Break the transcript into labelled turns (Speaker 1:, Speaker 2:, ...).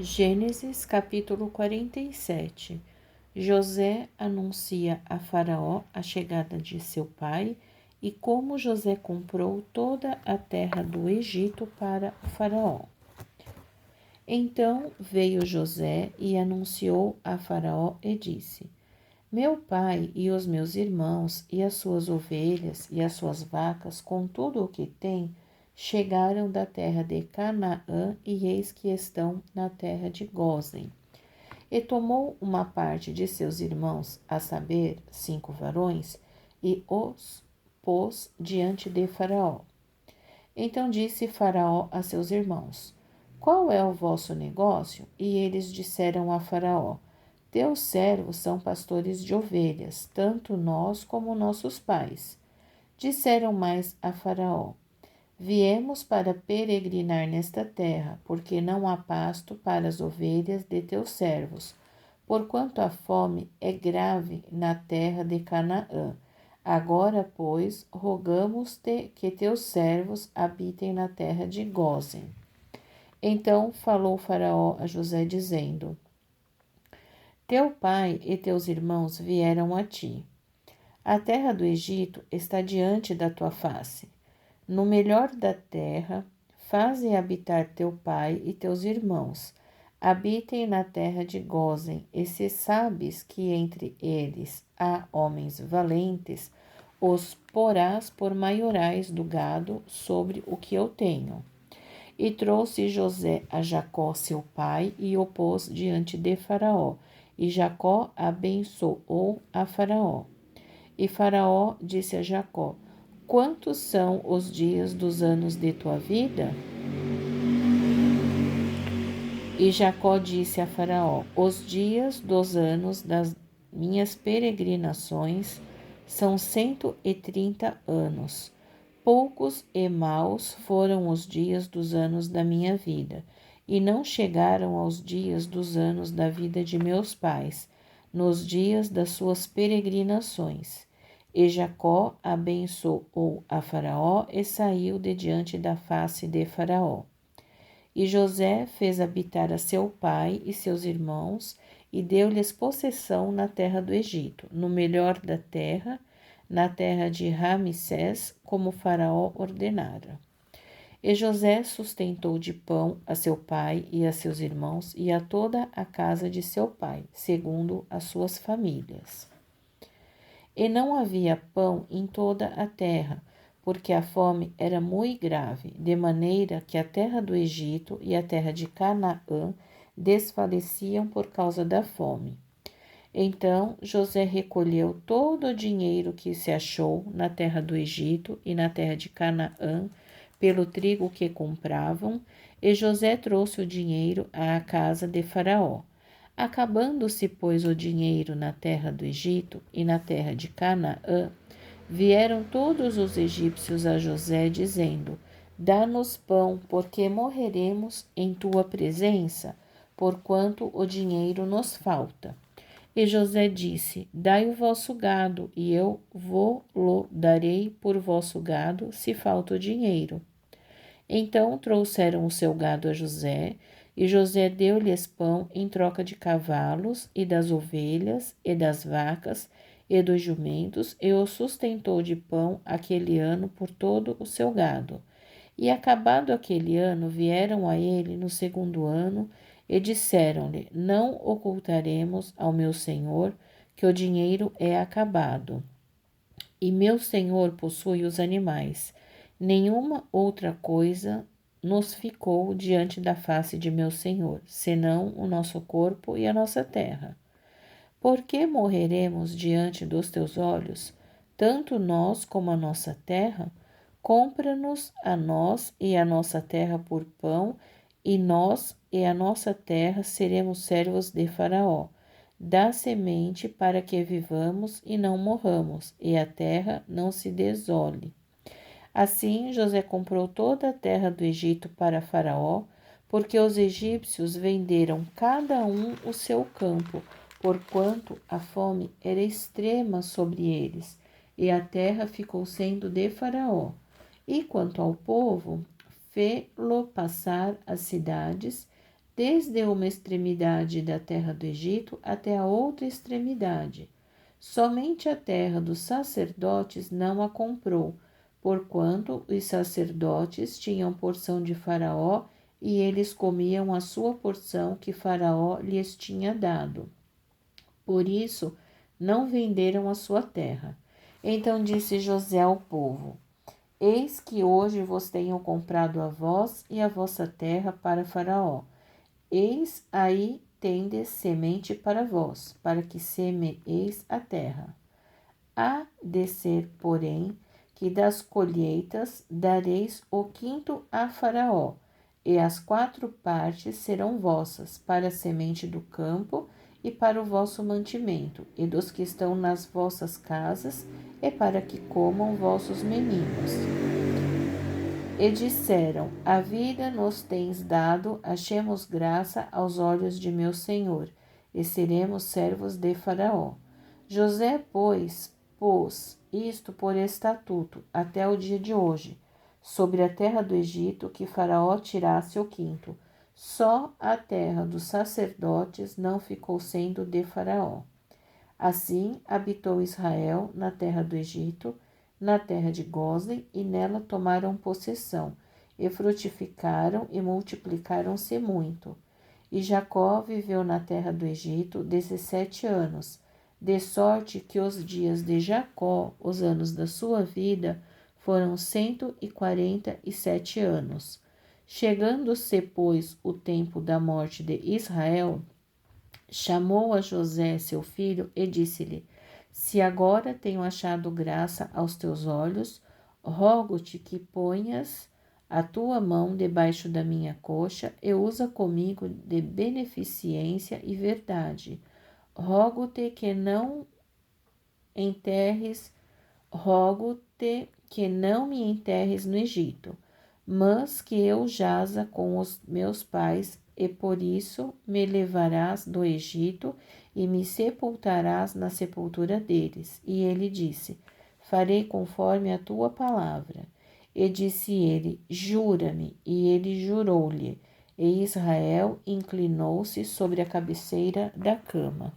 Speaker 1: Gênesis capítulo 47. José anuncia a Faraó a chegada de seu pai e como José comprou toda a terra do Egito para o Faraó. Então veio José e anunciou a Faraó e disse: Meu pai e os meus irmãos e as suas ovelhas e as suas vacas, com tudo o que tem, chegaram da terra de Canaã e eis que estão na terra de Gósen. E tomou uma parte de seus irmãos, a saber, 5 varões, e os pôs diante de Faraó. Então disse Faraó a seus irmãos: Qual é o vosso negócio? E eles disseram a Faraó: Teus servos são pastores de ovelhas, tanto nós como nossos pais. Disseram mais a Faraó: Viemos para peregrinar nesta terra, porque não há pasto para as ovelhas de teus servos, porquanto a fome é grave na terra de Canaã. Agora, pois, rogamos-te que teus servos habitem na terra de Gósen. Então falou Faraó a José, dizendo: Teu pai e teus irmãos vieram a ti. A terra do Egito está diante da tua face. No melhor da terra, faze habitar teu pai e teus irmãos. Habitem na terra de Gósen, e se sabes que entre eles há homens valentes, os porás por maiorais do gado sobre o que eu tenho. E trouxe José a Jacó, seu pai, e o pôs diante de Faraó. E Jacó abençoou a Faraó. E Faraó disse a Jacó: Quantos são os dias dos anos de tua vida? E Jacó disse a Faraó: Os dias dos anos das minhas peregrinações são 130 anos. Poucos e maus foram os dias dos anos da minha vida, e não chegaram aos dias dos anos da vida de meus pais, nos dias das suas peregrinações. E Jacó abençoou a Faraó e saiu de diante da face de Faraó. E José fez habitar a seu pai e seus irmãos e deu-lhes possessão na terra do Egito, no melhor da terra, na terra de Ramsés, como Faraó ordenara. E José sustentou de pão a seu pai e a seus irmãos e a toda a casa de seu pai, segundo as suas famílias. E não havia pão em toda a terra, porque a fome era muito grave, de maneira que a terra do Egito e a terra de Canaã desfaleciam por causa da fome. Então José recolheu todo o dinheiro que se achou na terra do Egito e na terra de Canaã, pelo trigo que compravam, e José trouxe o dinheiro à casa de Faraó. Acabando-se, pois, o dinheiro na terra do Egito e na terra de Canaã, vieram todos os egípcios a José, dizendo: Dá-nos pão, porque morreremos em tua presença, porquanto o dinheiro nos falta. E José disse: Dai o vosso gado, e eu vô-lo darei por vosso gado, se falta o dinheiro. Então trouxeram o seu gado a José, e José deu-lhes pão em troca de cavalos, e das ovelhas, e das vacas, e dos jumentos, e o sustentou de pão aquele ano por todo o seu gado. E acabado aquele ano, vieram a ele no segundo ano, e disseram-lhe: Não ocultaremos ao meu senhor que o dinheiro é acabado. E meu senhor possui os animais. Nenhuma outra coisa nos ficou diante da face de meu senhor, senão o nosso corpo e a nossa terra. Por que morreremos diante dos teus olhos, tanto nós como a nossa terra? Compra-nos a nós e a nossa terra por pão, e nós e a nossa terra seremos servos de Faraó. Dá semente para que vivamos e não morramos, e a terra não se desole. Assim, José comprou toda a terra do Egito para Faraó, porque os egípcios venderam cada um o seu campo, porquanto a fome era extrema sobre eles, e a terra ficou sendo de Faraó. E quanto ao povo, fê-lo passar as cidades, desde uma extremidade da terra do Egito até a outra extremidade. Somente a terra dos sacerdotes não a comprou, porquanto os sacerdotes tinham porção de Faraó e eles comiam a sua porção que Faraó lhes tinha dado. Por isso, não venderam a sua terra. Então disse José ao povo: Eis que hoje vos tenho comprado a vós e a vossa terra para Faraó. Eis aí tendes semente para vós, para que semeeis a terra. Há de ser, porém, que das colheitas dareis o quinto a Faraó, e as 4 partes serão vossas, para a semente do campo e para o vosso mantimento, e dos que estão nas vossas casas, e para que comam vossos meninos. E disseram: A vida nos tens dado, achemos graça aos olhos de meu senhor, e seremos servos de Faraó. José, pois, pôs isto por estatuto até o dia de hoje, sobre a terra do Egito, que Faraó tirasse o quinto. Só a terra dos sacerdotes não ficou sendo de Faraó. Assim habitou Israel na terra do Egito, na terra de Gósen, e nela tomaram possessão, e frutificaram e multiplicaram-se muito. E Jacó viveu na terra do Egito 17 anos, de sorte que os dias de Jacó, os anos da sua vida, foram 147 anos. Chegando-se, pois, o tempo da morte de Israel, chamou a José, seu filho, e disse-lhe: Se agora tenho achado graça aos teus olhos, rogo-te que ponhas a tua mão debaixo da minha coxa e usa comigo de beneficência e verdade. Rogo-te que não enterres, rogo-te que não me enterres no Egito, mas que eu jaza com os meus pais, e por isso me levarás do Egito e me sepultarás na sepultura deles. E ele disse: Farei conforme a tua palavra. E disse ele: Jura-me. E ele jurou-lhe. E Israel inclinou-se sobre a cabeceira da cama.